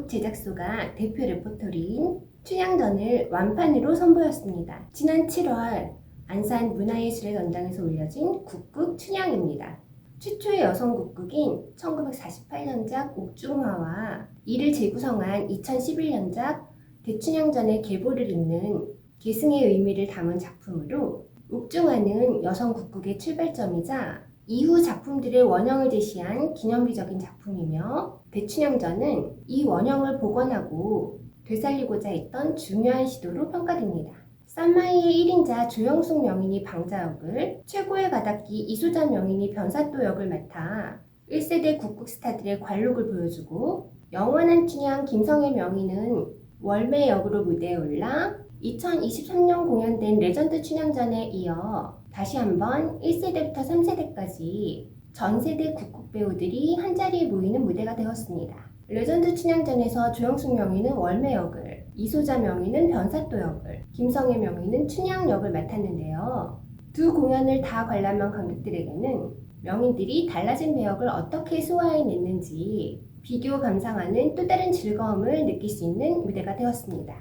국극 제작소가 대표 레퍼토리인 춘향전을 완판으로 선보였습니다. 지난 7월 안산 문화예술의 전당에서 올려진 국극 춘향입니다. 최초의 여성 국극인 1948년작 옥중화와 이를 재구성한 2011년작 대춘향전의 계보를 잇는 계승의 의미를 담은 작품으로, 옥중화는 여성 국극의 출발점이자 이후 작품들의 원형을 제시한 기념비적인 작품이며, 대춘향전은 이 원형을 복원하고 되살리고자 했던 중요한 시도로 평가됩니다. 쌈마이의 1인자 조영숙 명인이 방자 역을, 최고의 가닥기 이수전 명인이 변사또 역을 맡아 1세대 국극 스타들의 관록을 보여주고, 영원한 춘향 김성애 명인은 월매 역으로 무대에 올라 2023년 공연된 레전드 춘향전에 이어 다시 한번 1세대부터 3세대까지 전세대 국극 배우들이 한자리에 모이는 무대가 되었습니다. 레전드 춘향전에서 조영숙 명인은 월매 역을, 이소자 명인은 변사또 역을, 김성애 명인은 춘향 역을 맡았는데요. 두 공연을 다 관람한 관객들에게는 명인들이 달라진 배역을 어떻게 소화해냈는지 비교 감상하는 또 다른 즐거움을 느낄 수 있는 무대가 되었습니다.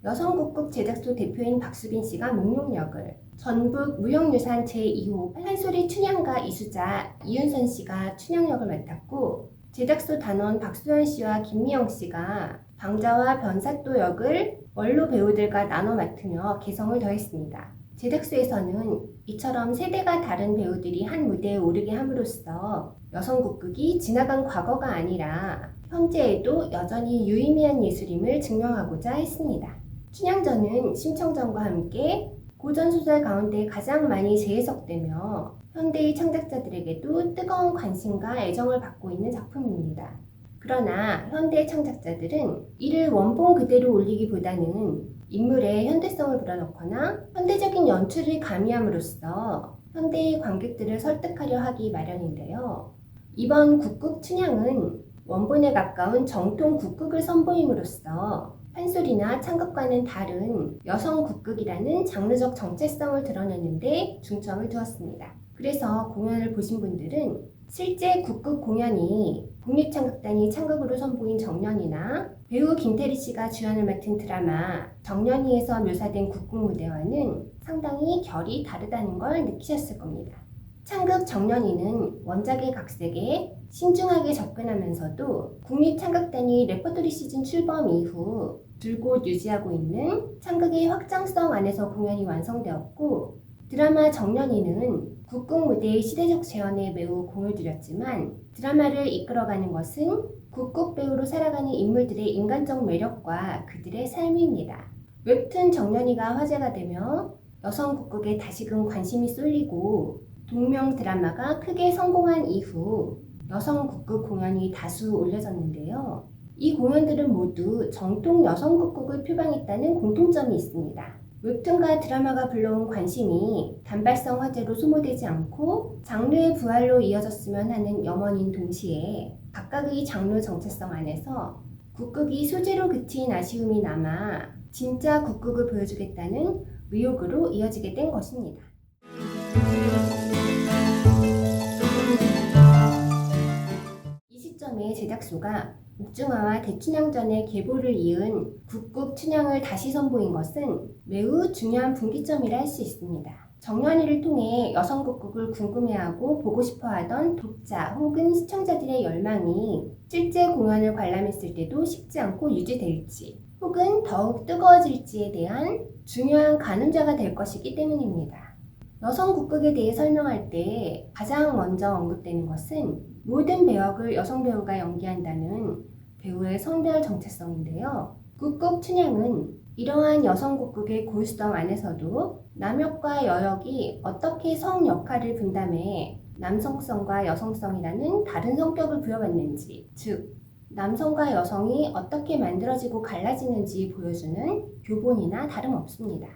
여성 국극 제작소 대표인 박수빈 씨가 몽룡 역을, 전북 무형유산 제2호 한소리 춘향가 이수자 이윤선 씨가 춘향 역을 맡았고, 제작소 단원 박수현 씨와 김미영 씨가 방자와 변사또 역을 원로 배우들과 나눠 맡으며 개성을 더했습니다. 제작소에서는 이처럼 세대가 다른 배우들이 한 무대에 오르게 함으로써 여성 국극이 지나간 과거가 아니라 현재에도 여전히 유의미한 예술임을 증명하고자 했습니다. 춘향전은 심청전과 함께 고전소설 가운데 가장 많이 재해석되며 현대의 창작자들에게도 뜨거운 관심과 애정을 받고 있는 작품입니다. 그러나 현대 창작자들은 이를 원본 그대로 올리기보다는 인물의 현대성을 불어넣거나 현대적인 연출을 가미함으로써 현대의 관객들을 설득하려 하기 마련인데요. 이번 국극 춘향은 원본에 가까운 정통 국극을 선보임으로써 판소리나 창극과는 다른 여성 국극이라는 장르적 정체성을 드러내는 데 중점을 두었습니다. 그래서 공연을 보신 분들은 실제 국극 공연이 국립창극단이 창극으로 선보인 정년이나 배우 김태리 씨가 주연을 맡은 드라마 정년이에서 묘사된 국극 무대와는 상당히 결이 다르다는 걸 느끼셨을 겁니다. 창극 정년이는 원작의 각색에 신중하게 접근하면서도 국립창극단이 레퍼토리 시즌 출범 이후 줄곧 유지하고 있는 창극의 확장성 안에서 공연이 완성되었고, 드라마 정년이는 국극 무대의 시대적 재현에 매우 공을 들였지만 드라마를 이끌어가는 것은 국극 배우로 살아가는 인물들의 인간적 매력과 그들의 삶입니다. 웹툰 정년이가 화제가 되며 여성 국극에 다시금 관심이 쏠리고, 동명 드라마가 크게 성공한 이후 여성 국극 공연이 다수 올려졌는데요. 이 공연들은 모두 정통 여성 국극을 표방했다는 공통점이 있습니다. 웹툰과 드라마가 불러온 관심이 단발성 화제로 소모되지 않고 장르의 부활로 이어졌으면 하는 염원인 동시에 각각의 장르 정체성 안에서 국극이 소재로 그친 아쉬움이 남아 진짜 국극을 보여주겠다는 의욕으로 이어지게 된 것입니다. 이 시점에 제작소가 옥중화와 대춘향전의 계보를 이은 국극 춘향을 다시 선보인 것은 매우 중요한 분기점이라 할 수 있습니다. 정년이를 통해 여성 국극을 궁금해하고 보고 싶어하던 독자 혹은 시청자들의 열망이 실제 공연을 관람했을 때도 식지 않고 유지될지, 혹은 더욱 뜨거워질지에 대한 중요한 가늠자가 될 것이기 때문입니다. 여성 국극에 대해 설명할 때 가장 먼저 언급되는 것은 모든 배역을 여성 배우가 연기한다는 배우의 성별 정체성인데요. 국극 춘향은 이러한 여성 국극의 고유성 안에서도 남역과 여역이 어떻게 성 역할을 분담해 남성성과 여성성이라는 다른 성격을 부여받는지, 즉 남성과 여성이 어떻게 만들어지고 갈라지는지 보여주는 교본이나 다름없습니다.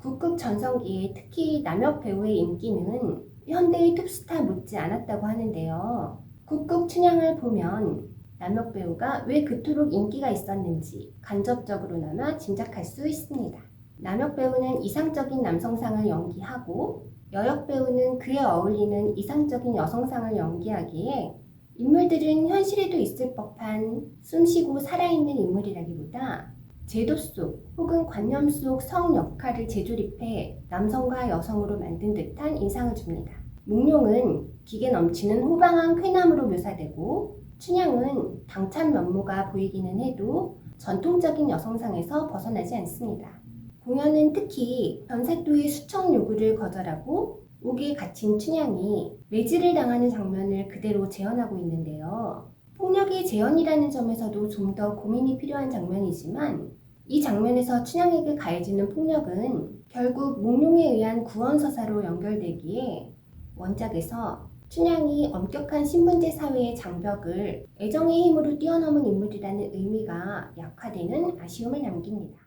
국극 전성기에 특히 남역 배우의 인기는 현대의 톱스타 못지 않았다고 하는데요. 국극 춘향을 보면 남역 배우가 왜 그토록 인기가 있었는지 간접적으로나마 짐작할 수 있습니다. 남역 배우는 이상적인 남성상을 연기하고, 여역 배우는 그에 어울리는 이상적인 여성상을 연기하기에 인물들은 현실에도 있을 법한 숨쉬고 살아있는 인물이라기보다 제도 속 혹은 관념 속 성 역할을 재조립해 남성과 여성으로 만든 듯한 인상을 줍니다. 몽룡은 기계 넘치는 호방한 쾌남으로 묘사되고 춘향은 당찬 면모가 보이기는 해도 전통적인 여성상에서 벗어나지 않습니다. 공연은 특히 변사또의 수청 요구를 거절하고 옥에 갇힌 춘향이 매질을 당하는 장면을 그대로 재현하고 있는데요. 폭력의 재현이라는 점에서도 좀 더 고민이 필요한 장면이지만 이 장면에서 춘향에게 가해지는 폭력은 결국 몽룡에 의한 구원서사로 연결되기에 원작에서 춘향이 엄격한 신분제 사회의 장벽을 애정의 힘으로 뛰어넘은 인물이라는 의미가 약화되는 아쉬움을 남깁니다.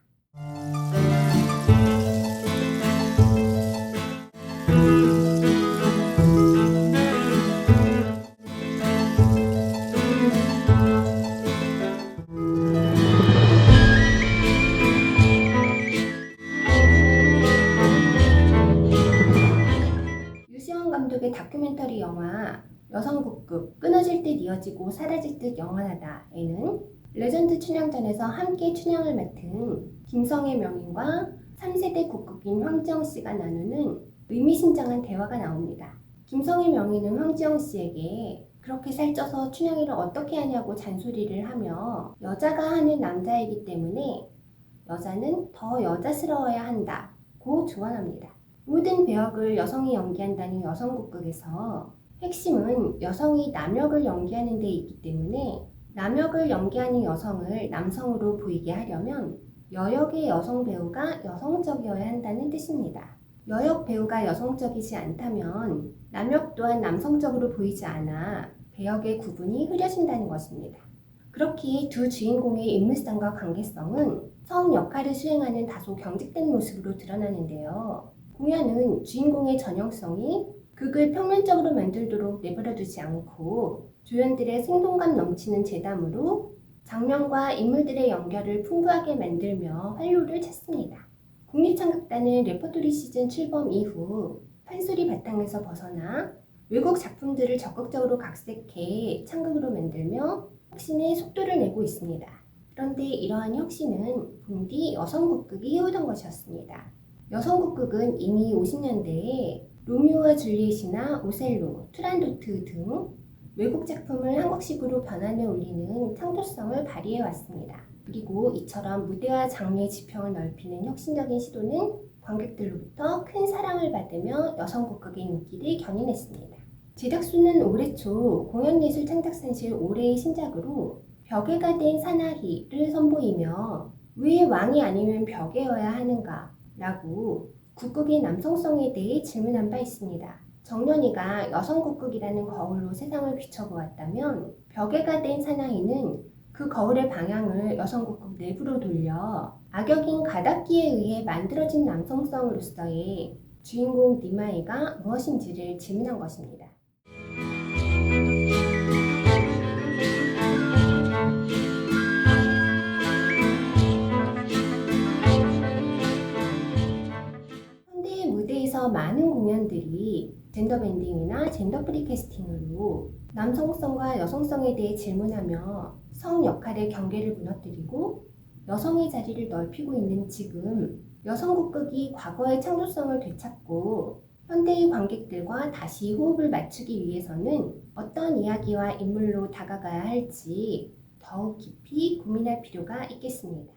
유시원 감독의 다큐멘터리 영화 여성국극 끊어질 듯 이어지고 사라질 듯 영원하다에는 레전드 춘향전에서 함께 춘향을 맡은 김성애 명인과 3세대 국극인 황지영 씨가 나누는 의미심장한 대화가 나옵니다. 김성애 명인은 황지영 씨에게 그렇게 살쪄서 춘향이를 어떻게 하냐고 잔소리를 하며 여자가 하는 남자이기 때문에 여자는 더 여자스러워야 한다고 조언합니다. 모든 배역을 여성이 연기한다는 여성국극에서 핵심은 여성이 남역을 연기하는 데 있기 때문에 남역을 연기하는 여성을 남성으로 보이게 하려면 여역의 여성 배우가 여성적이어야 한다는 뜻입니다. 여역 배우가 여성적이지 않다면 남역 또한 남성적으로 보이지 않아 배역의 구분이 흐려진다는 것입니다. 그렇기에 두 주인공의 인물성과 관계성은 성 역할을 수행하는 다소 경직된 모습으로 드러나는데요. 공연은 주인공의 전형성이 극을 평면적으로 만들도록 내버려두지 않고 조연들의 생동감 넘치는 재담으로 장면과 인물들의 연결을 풍부하게 만들며 활로를 찾습니다. 국립창극단은 레퍼토리 시즌 출범 이후 판소리 바탕에서 벗어나 외국 작품들을 적극적으로 각색해 창극으로 만들며 혁신의 속도를 내고 있습니다. 그런데 이러한 혁신은 본디 여성국극이 해오던 것이었습니다. 여성국극은 이미 50년대에 로미오와 줄리엣이나 오셀로, 투란도트 등 외국 작품을 한국식으로 변환해 올리는 창조성을 발휘해 왔습니다. 그리고 이처럼 무대와 장르의 지평을 넓히는 혁신적인 시도는 관객들로부터 큰 사랑을 받으며 여성국극의 인기를 견인했습니다. 제작수는 올해 초 공연예술 창작산실 올해의 신작으로 벽에가 된 사나이를 선보이며 왜 왕이 아니면 벽에여야 하는가? 라고 국극의 남성성에 대해 질문한 바 있습니다. 정년이가 여성국극이라는 거울로 세상을 비춰보았다면 벽에가 된 사나이는 그 거울의 방향을 여성국극 내부로 돌려 악역인 가닥기에 의해 만들어진 남성성으로서의 주인공 니마이가 무엇인지를 질문한 것입니다. 현대의 무대에서 많은 공연들이 젠더 밴딩이나 젠더 프리 캐스팅으로 남성성과 여성성에 대해 질문하며 성 역할의 경계를 무너뜨리고 여성의 자리를 넓히고 있는 지금 여성국극이 과거의 창조성을 되찾고 현대의 관객들과 다시 호흡을 맞추기 위해서는 어떤 이야기와 인물로 다가가야 할지 더욱 깊이 고민할 필요가 있겠습니다.